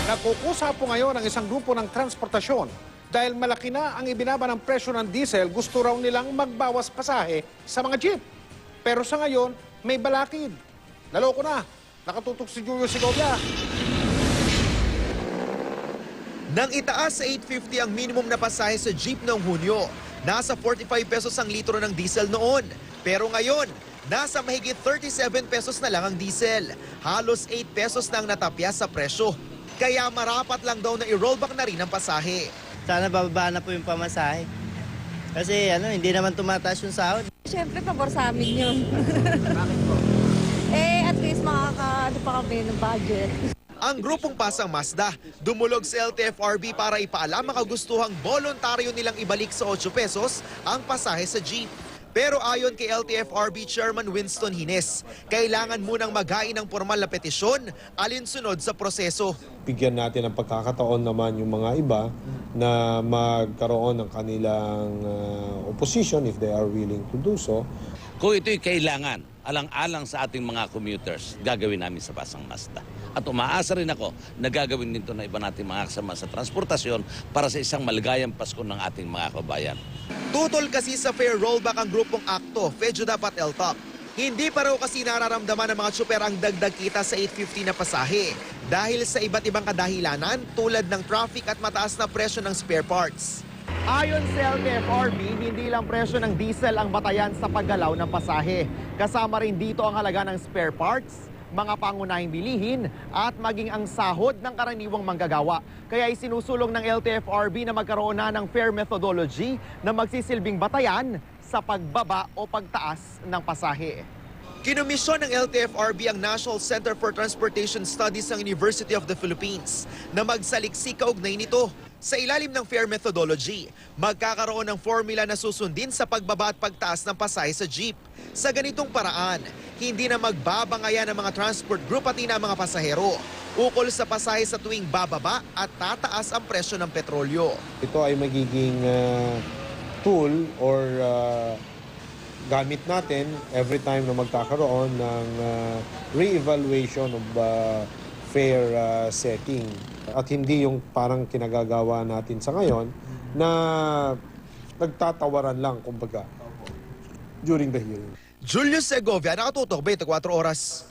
Nagkukusa po ngayon ang isang grupo ng transportasyon dahil malaki na ang ibinaba ng presyo ng diesel, gusto raw nilang magbawas pasahe sa mga jeep. Pero sa ngayon, may balakid. Naloko na. Nakatutok si Julio Segovia. Nang itaas sa 850 ang minimum na pasahe sa jeep noong Hunyo, nasa 45 pesos ang litro ng diesel noon. Pero ngayon, nasa mahigit 37 pesos na lang ang diesel. Halos 8 pesos na ang natapya sa presyo. Kaya marapat lang daw na i-rollback na rin ang pasahe. Sana bababa na po yung pamasahe. Kasi hindi naman tumataas yung sahod. Siyempre, pabor sa amin yun. Bakit po? At least makakaano pa kami ng budget. Ang grupong Pasang Mazda dumulog sa LTFRB para ipaalam ang kagustuhang voluntaryo nilang ibalik sa 8 pesos ang pasahe sa jeep. Pero ayon kay LTFRB Chairman Winston Hines, kailangan munang maghain ng formal na petisyon alinsunod sa proseso. Bigyan natin ng pagkakataon naman yung mga iba na magkaroon ng kanilang opposition if they are willing to do so. Kung ito'y kailangan, alang-alang sa ating mga commuters, gagawin namin sa Pasang Mazda. At umaasa rin ako na gagawin din ito na iba nating mga kasama sa transportasyon para sa isang maligayang Pasko ng ating mga kabayan. Tutol kasi sa fair rollback ang grupong akto, Fedyo dapat LTOP. Hindi pa raw kasi nararamdaman ng mga tsuper ang dagdag kita sa 850 na pasahe dahil sa iba't ibang kadahilanan tulad ng traffic at mataas na presyo ng spare parts. Ayon sa LTFRB, hindi lang presyo ng diesel ang batayan sa paggalaw ng pasahe. Kasama rin dito ang halaga ng spare parts, mga pangunahing bilihin at maging ang sahod ng karaniwang manggagawa. Kaya isinusulong ng LTFRB na magkaroon na ng fair methodology na magsisilbing batayan sa pagbaba o pagtaas ng pasahe. Kinomisyon ng LTFRB ang National Center for Transportation Studies ng University of the Philippines na magsaliksik kaugnay nito. Sa ilalim ng fair methodology, magkakaroon ng formula na susundin sa pagbaba at pagtaas ng pasahe sa jeep. Sa ganitong paraan, hindi na magbabangayan ng mga transport group pati na mga pasahero ukol sa pasahe sa tuwing bababa at tataas ang presyo ng petrolyo. Ito ay magiging tool or gamit natin every time na magkakaroon ng re-evaluation of fair setting. At hindi yung parang kinagagawa natin sa ngayon na nagtatawaran lang, kumbaga, during the hearing. Julio Segovia, Nakatutok, 24 Oras.